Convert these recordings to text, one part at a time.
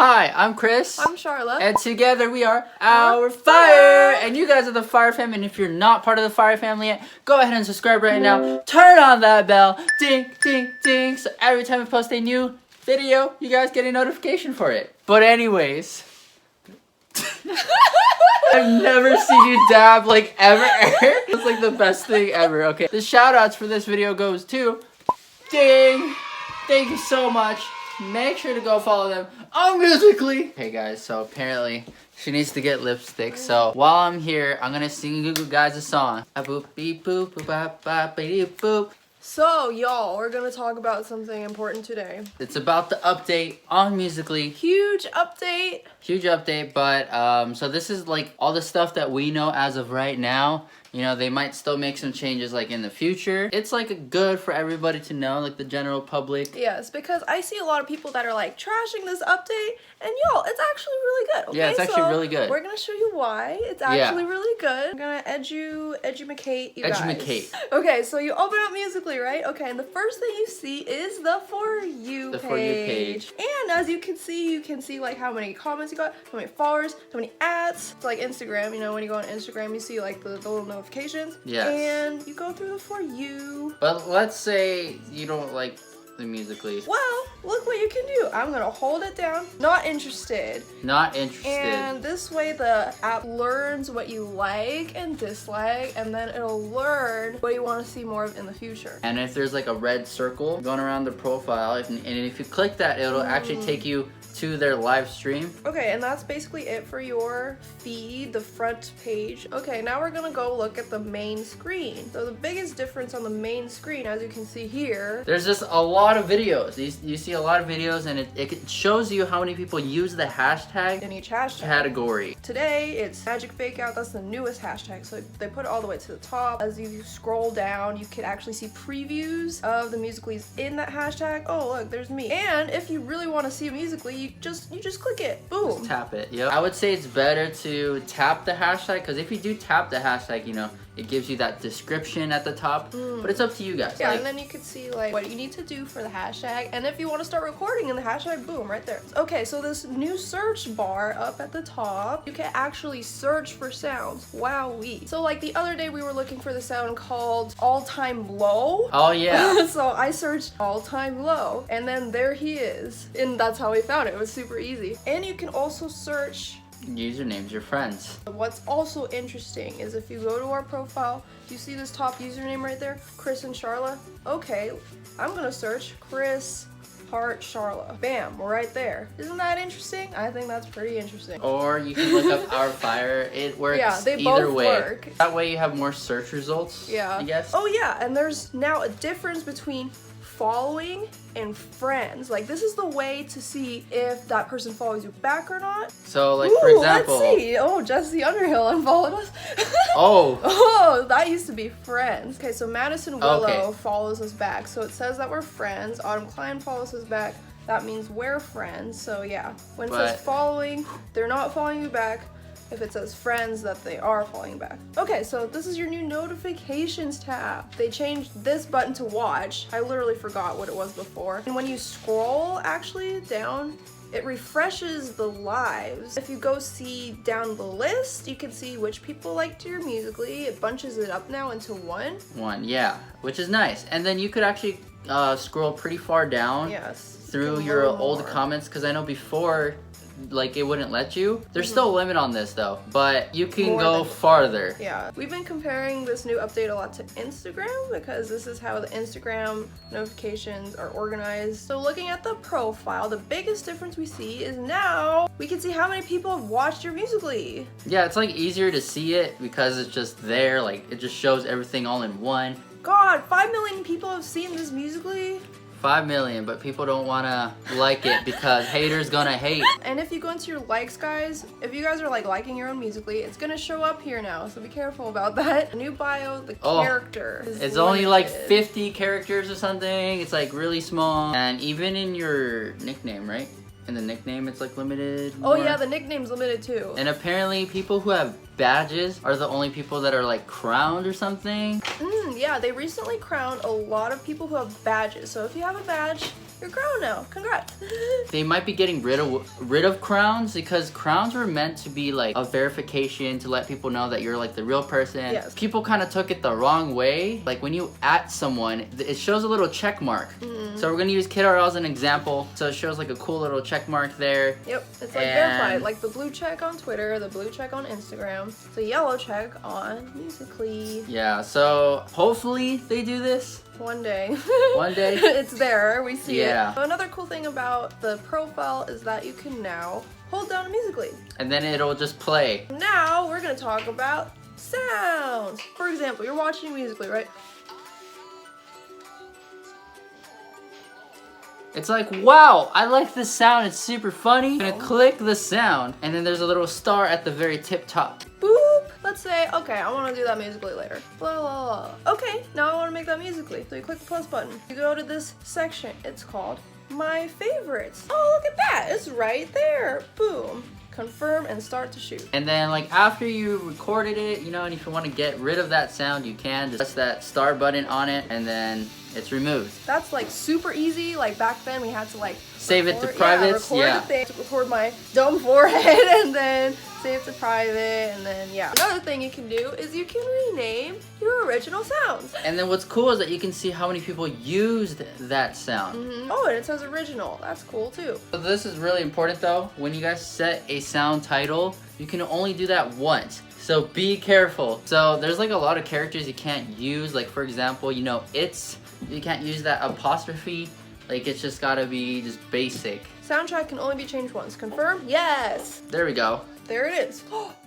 Hi, I'm Chris. I'm Sharla. And together we are Our Fire! And you guys are the Fire Family, and if you're not part of the Fire Family yet, go ahead and subscribe right now. Turn on that bell. Ding, ding, ding. So every time we post a new video, you guys get a notification for it. But anyways... I've never seen you dab like ever. It's like the best thing ever. Okay, the shout outs for this video goes to Ding. Thank you so much. Make sure to go follow them on Musical.ly. Hey guys, so apparently she needs to get lipstick. So while I'm here, I'm gonna sing you guys a song. A boop beep boop boop bop bop beep boop. So y'all, we're gonna talk about something important today. It's about the update on Musical.ly. Huge update. Huge update, but so this is like all the stuff that we know as of right now. You know, they might still make some changes like in the future. It's like good for everybody to know, like the general public. Yes, because I see a lot of people that are like trashing this update, and y'all, it's actually really good. Okay? Yeah, it's actually really good. We're gonna show you why it's actually really good. I'm gonna educate you guys. Okay, so you open up Musical.ly, right? Okay, and the first thing you see is the For You page. For You page. And as you can see like how many comments you got, how many followers, how many ads. It's like Instagram, you know, when you go on Instagram, you see like the little notifications. Yes. And you go through the For You. But let's say you don't like the Musical.ly. Well, look what you can do. I'm gonna hold it down. Not interested. Not interested. And this way the app learns what you like and dislike, and then it'll learn what you want to see more of in the future. And if there's like a red circle going around the profile, and if you click that, it'll actually take you to their live stream. Okay, and that's basically it for your feed, the front page. Okay, now we're gonna go look at the main screen. So the biggest difference on the main screen, as you can see here, there's just a lot of videos. You see a lot of videos, and it shows you how many people use the hashtag in each hashtag category. Today it's Magic Fake Out. That's the newest hashtag, so they put it all the way to the top. As you scroll down, you can actually see previews of the Musical.lys in that hashtag. Oh look, there's me. And if you really want to see a Musical.ly, you just click it. Boom. Just tap it. Yep. I would say it's better to tap the hashtag, because if you do tap the hashtag, you know, it gives you that description at the top. But it's up to you guys. Yeah, and then you can see like what you need to do for the hashtag, and if you want to start recording in the hashtag, boom, right there. Okay, so this new search bar up at the top, you can actually search for sounds. Wowee. So like the other day we were looking for the sound called All Time Low. Oh yeah. So I searched All Time Low, and then there he is. And that's how we found it. It was super easy. And you can also search usernames, your friends. What's also interesting is if you go to our profile, you see this top username right there, Chris and Sharla. Okay, I'm gonna search Chris Heart Sharla. Bam, we're right there. Isn't that interesting? I think that's pretty interesting. Or you can look up Our Fire. It works they either both way. Work. That way you have more search results. Yeah. I guess. Oh yeah, and there's now a difference between following and friends. Like this is the way to see if that person follows you back or not. So like for example, let's see. Oh, Jesse Underhill unfollowed us. Oh, that used to be friends. Okay, so Madison Willow follows us back. So it says that we're friends. Autumn Klein follows us back. That means we're friends. So yeah, when it says following, they're not following you back. If it says friends, that they are following back. Okay, so this is your new notifications tab. They changed this button to watch. I literally forgot what it was before. And when you scroll actually down, it refreshes the lives. If you go see down the list, you can see which people liked your Musical.ly. It bunches it up now into one. Yeah, which is nice. And then you could actually scroll pretty far down through your old comments, because I know before, like it wouldn't let you. There's still a limit on this though, but you can go farther. Yeah, we've been comparing this new update a lot to Instagram, because this is how the Instagram notifications are organized. So looking at the profile, the biggest difference we see is now we can see how many people have watched your Musical.ly. Yeah, it's like easier to see it because it's just there, like it just shows everything all in one. God, 5 million people have seen this Musical.ly. 5 million, but people don't want to like it because haters gonna hate. And if you go into your likes, guys, if you guys are like liking your own Musical.ly, it's gonna show up here now, so be careful about that. New bio, the character is it's only like 50 characters or something. It's like really small. And even in your nickname, right? In the nickname, it's like limited more. Oh yeah, the nickname's limited too. And apparently people who have badges are the only people that are like crowned or something. Yeah, they recently crowned a lot of people who have badges. So if you have a badge, You're a crown now. Congrats. They might be getting rid of crowns because crowns were meant to be like a verification to let people know that you're like the real person. Yes. People kind of took it the wrong way. Like when you at someone, it shows a little check mark. So we're gonna use Kid RL as an example. So it shows like a cool little check mark there. Yep, it's like verified. Like the blue check on Twitter, the blue check on Instagram, the yellow check on Musical.ly. Yeah, so hopefully they do this. One day. One day. It's there, we see it. Yeah. Another cool thing about the profile is that you can now hold down a Musical.ly. And then it'll just play. Now we're gonna talk about sounds. For example, you're watching Musical.ly, right? It's like, wow, I like this sound, it's super funny. I'm gonna click the sound, and then there's a little star at the very tip top. Boop! Let's say, okay, I wanna do that Musical.ly later. Blah, blah, blah. Okay, now I wanna make that Musical.ly. So you click the plus button. You go to this section. It's called My Favorites. Oh, look at that, it's right there. Boom. Confirm and start to shoot. And then like after you recorded it, you know, and if you want to get rid of that sound, you can just press that star button on it and then it's removed. That's like super easy. Like back then we had to like save it to privates. Record the thing, record my dumb forehead and then save to private, and then yeah. Another thing you can do is you can rename your original sounds. And then what's cool is that you can see how many people used that sound. Oh, and it says original. That's cool too. So this is really important though. When you guys set a sound title, you can only do that once. So be careful. So there's like a lot of characters you can't use. Like for example, you know, you can't use that apostrophe. Like it's just gotta be just basic. Soundtrack can only be changed once. Confirm? Yes. There we go. There it is.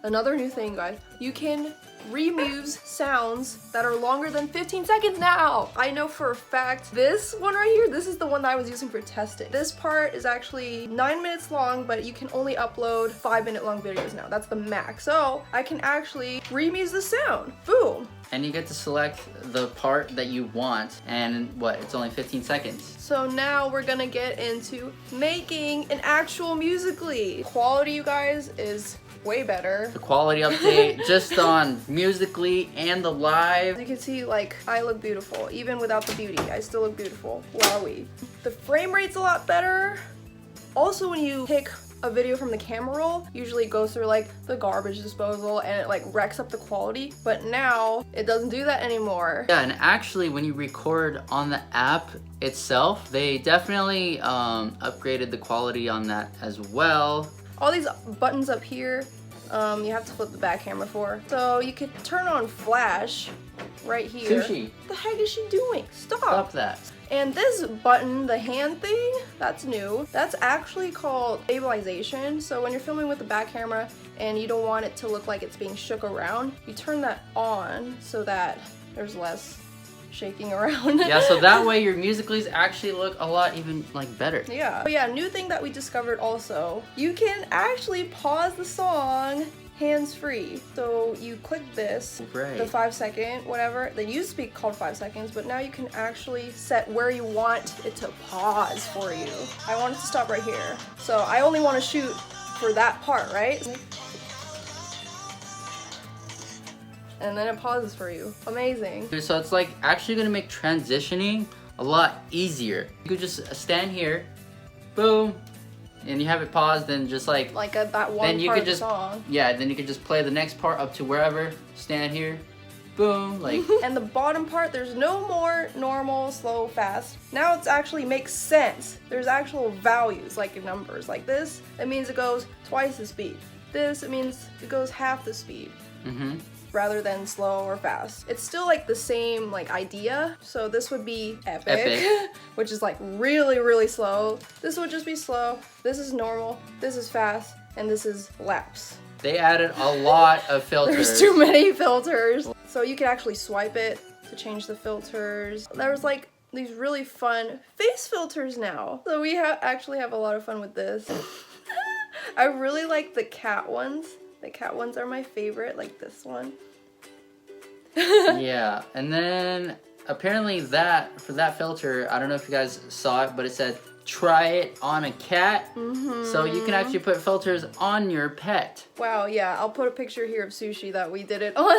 Another new thing, guys. You can remuse sounds that are longer than 15 seconds now. I know for a fact this one right here, this is the one that I was using for testing. This part is actually 9 minutes long, but you can only upload 5-minute long videos now. That's the max. So I can actually remuse the sound. Boom. And you get to select the part that you want, and what, it's only 15 seconds. So now we're gonna get into making an actual Musical.ly. Quality, you guys, is way better. The quality update just on Musical.ly and the live. You can see, like, I look beautiful. Even without the beauty, I still look beautiful. Wowie. The frame rate's a lot better. Also, when you pick a video from the camera roll, usually it goes through like the garbage disposal and it like wrecks up the quality, but now it doesn't do that anymore. Yeah, and actually when you record on the app itself, they definitely upgraded the quality on that as well. All these buttons up here, you have to flip the back camera for. So you could turn on flash right here. Sushi. What the heck is she doing? Stop that. And this button, the hand thing, that's new. That's actually called stabilization. So when you're filming with the back camera and you don't want it to look like it's being shook around, you turn that on so that there's less shaking around. Yeah, so that way your Musical.lys actually look a lot even like better. Yeah. But yeah, new thing that we discovered also, you can actually pause the song hands-free. So you click this, right. The 5-second, whatever. They used to be called 5 seconds, but now you can actually set where you want it to pause for you. I want it to stop right here. So I only want to shoot for that part, right? And then it pauses for you. Amazing. So it's like actually gonna make transitioning a lot easier. You could just stand here, boom, and you have it paused, and just like at that one then you part could just of the song. Yeah, then you could just play the next part up to wherever. Stand here, boom, like. And the bottom part, there's no more normal, slow, fast. Now it actually makes sense. There's actual values, like in numbers. Like this, it means it goes twice the speed. This, it means it goes half the speed. Rather than slow or fast. It's still like the same like idea. So this would be epic. Which is like really, really slow. This would just be slow. This is normal. This is fast. And this is laps. They added a lot of filters. There's too many filters. So you can actually swipe it to change the filters. There's like these really fun face filters now. So we actually have a lot of fun with this. I really like the cat ones. The cat ones are my favorite, like this one. Yeah, and then apparently for that filter, I don't know if you guys saw it, but it said try it on a cat. So you can actually put filters on your pet. Wow, yeah, I'll put a picture here of Sushi that we did it on.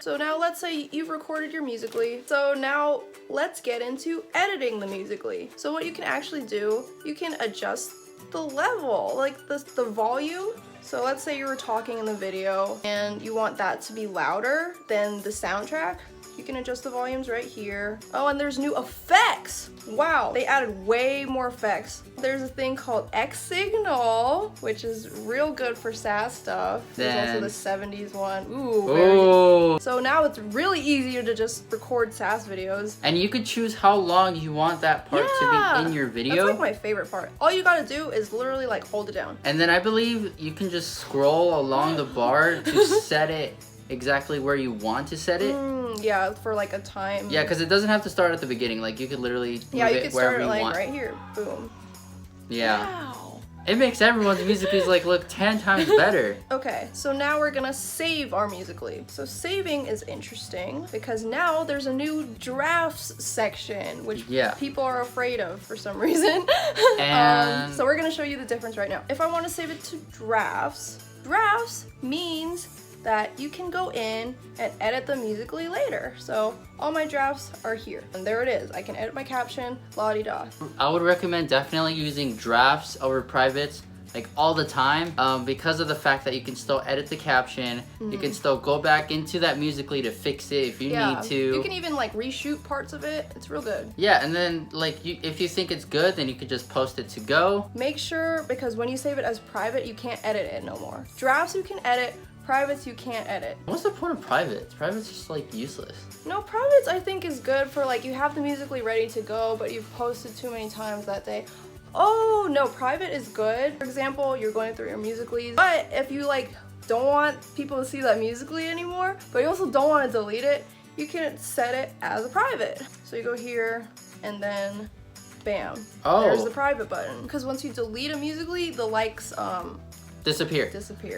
So now let's say you've recorded your Musical.ly. So now let's get into editing the Musical.ly. So what you can actually do, you can adjust the level, like the volume. So let's say you were talking in the video and you want that to be louder than the soundtrack. You can adjust the volumes right here. Oh, and there's new effects. Wow, they added way more effects. There's a thing called X Signal, which is real good for SAS stuff. There's also the 70s one. Ooh. So now it's really easier to just record SAS videos. And you could choose how long you want that part to be in your video. That's like my favorite part. All you gotta do is literally like hold it down. And then I believe you can just scroll along the bar to set it exactly where you want to set it. Yeah, for like a time. Yeah, because it doesn't have to start at the beginning. Like you could literally move you it could wherever start it you like want. right here. Boom. Yeah. Wow. It makes everyone's Musical.lys like look 10 times better. Okay, so now we're gonna save our Musical.ly. So saving is interesting because now there's a new drafts section, which people are afraid of for some reason. And so we're gonna show you the difference right now. If I want to save it to drafts means that you can go in and edit the Musical.ly later. So all my drafts are here. And there it is. I can edit my caption, la-di-da. I would recommend definitely using drafts over privates like all the time because of the fact that you can still edit the caption. You can still go back into that Musical.ly to fix it if you need to. You can even like reshoot parts of it. It's real good. Yeah, and then like if you think it's good, then you could just post it to go. Make sure, because when you save it as private, you can't edit it no more. Drafts you can edit, privates you can't edit. What's the point of privates? Privates just like useless. No, privates I think is good for like you have the Musical.ly ready to go, but you've posted too many times that day. Oh no, private is good. For example, you're going through your Musical.lys, but if you like don't want people to see that Musical.ly anymore, but you also don't want to delete it, you can set it as a private. So you go here and then bam, there's the private button. Because once you delete a Musical.ly, the likes disappear.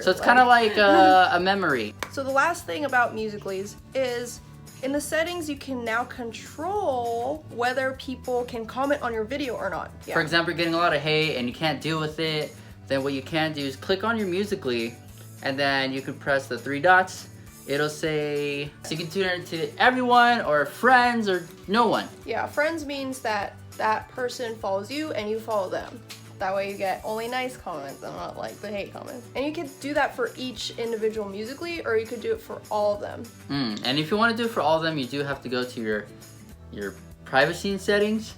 So it's kind of like a memory. So the last thing about Musical.lys is in the settings you can now control whether people can comment on your video or not. Yeah. For example, you're getting a lot of hate and you can't deal with it, then what you can do is click on your Musical.ly and then you can press the 3 dots. It'll say, so you can tune it to everyone or friends or no one. Yeah, friends means that that person follows you and you follow them. That way you get only nice comments and not like the hate comments. And you could do that for each individual Musical.ly, or you could do it for all of them. And if you want to do it for all of them, you do have to go to your privacy settings.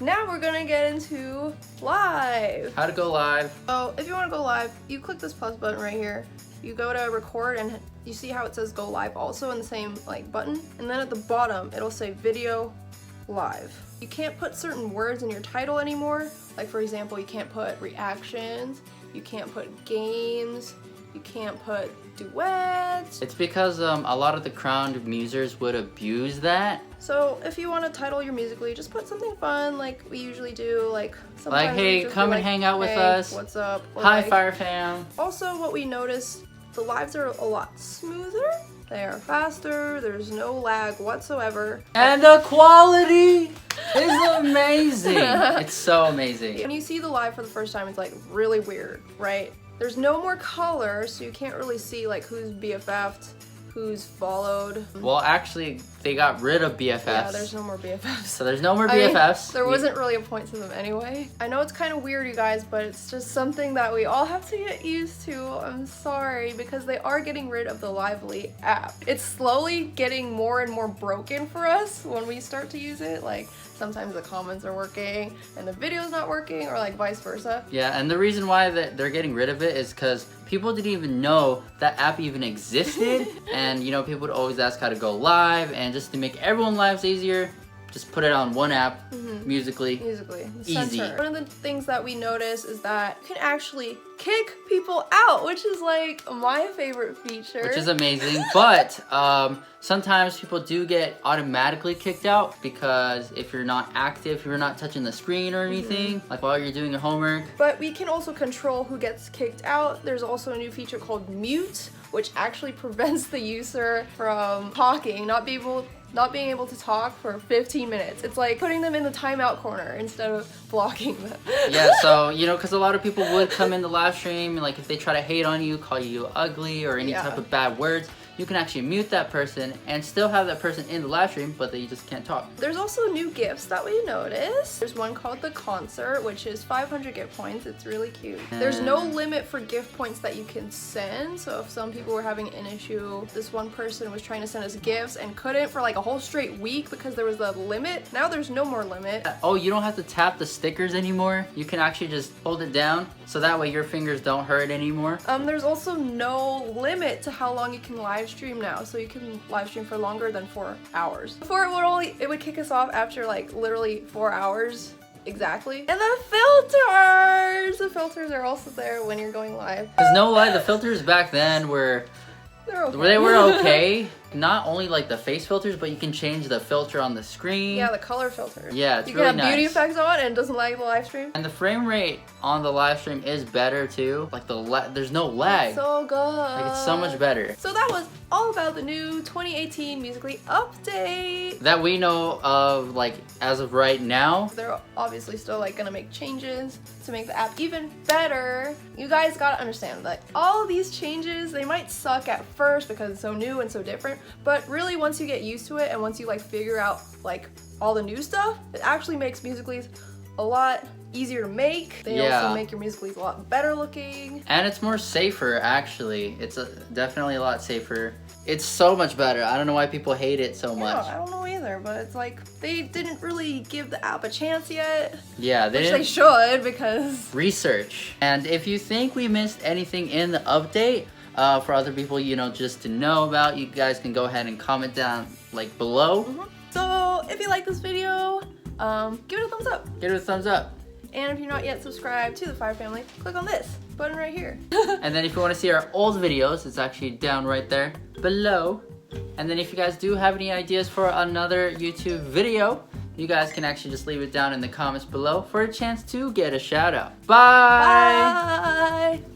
Now we're gonna get into live. How to go live. Oh, if you want to go live, you click this plus button right here. You go to record and you see how it says go live also in the same like button. And then at the bottom, it'll say video live. You can't put certain words in your title anymore. Like for example, you can't put reactions, you can't put games, you can't put duets. It's because a lot of the crowned musers would abuse that. So if you want to title your Musical.ly, just put something fun like we usually do, like sometimes like hey, come and hang out with us. What's up? Or hi, like, Fire Fam. Also, what we noticed, the lives are a lot smoother. They are faster, there's no lag whatsoever. And the quality is amazing. It's so amazing. When you see the live for the first time, it's like really weird, right? There's no more color, so you can't really see like who's BFF'd, who's followed. Well, actually, they got rid of BFFs. Yeah, there's no more BFFs. So there's no more BFFs. There wasn't really a point to them anyway. I know it's kind of weird, you guys, but it's just something that we all have to get used to. I'm sorry, because they are getting rid of the Lively app. It's slowly getting more and more broken for us when we start to use it. Like, sometimes the comments are working and the video's not working, or like vice versa. Yeah, and the reason why they're getting rid of it is because people didn't even know that app even existed. And you know, people would always ask how to go live, and just to make everyone's lives easier, just put it on one app, Musical.ly. Easy. One of the things that we notice is that you can actually kick people out, which is like my favorite feature. Which is amazing, but sometimes people do get automatically kicked out because if you're not active, if you're not touching the screen or anything, like while you're doing your homework. But we can also control who gets kicked out. There's also a new feature called mute, which actually prevents the user from talking, not being able to talk for 15 minutes. It's like putting them in the timeout corner instead of blocking them. Yeah, so, you know, because a lot of people would come in the live stream and like if they try to hate on you, call you ugly or any type of bad words, you can actually mute that person and still have that person in the live stream, but they just can't talk. There's also new gifts that we noticed. There's one called the concert, which is 500 gift points. It's really cute. There's no limit for gift points that you can send. So if some people were having an issue, this one person was trying to send us gifts and couldn't for like a whole straight week because there was a limit. Now there's no more limit. Oh, you don't have to tap the stickers anymore. You can actually just hold it down so that way your fingers don't hurt anymore. There's also no limit to how long you can live stream now. So you can live stream for longer than 4 hours. Before it would kick us off after like literally 4 hours. Exactly. And the filters! The filters are also there when you're going live. Because no lie, the filters back then were... They were okay. Not only like the face filters, but you can change the filter on the screen. Yeah, the color filter. Yeah, it's you really can have beauty effects on and it doesn't lag the live stream. And the frame rate on the live stream is better too. Like there's no lag. It's so good. Like it's so much better. So that was all about the new 2018 Musical.ly update. That we know of, like as of right now. They're obviously still like gonna make changes to make the app even better. You guys gotta understand that all these changes, they might suck at first because it's so new and so different, but really once you get used to it and once you like figure out like all the new stuff, it actually makes Musical.lys a lot easier to make. They also make your Musical.lys a lot better looking. And it's more safer actually. It's definitely a lot safer. It's so much better. I don't know why people hate it so much. I don't know either, but it's like they didn't really give the app a chance yet. Yeah, they should because... Research. And if you think we missed anything in the update, for other people, you know, just to know about, you guys can go ahead and comment down like below. So if you like this video, give it a thumbs up. Give it a thumbs up. And if you're not yet subscribed to the Fire family, click on this button right here. And then if you want to see our old videos, it's actually down right there below. And then if you guys do have any ideas for another YouTube video, you guys can actually just leave it down in the comments below for a chance to get a shout out. Bye! Bye!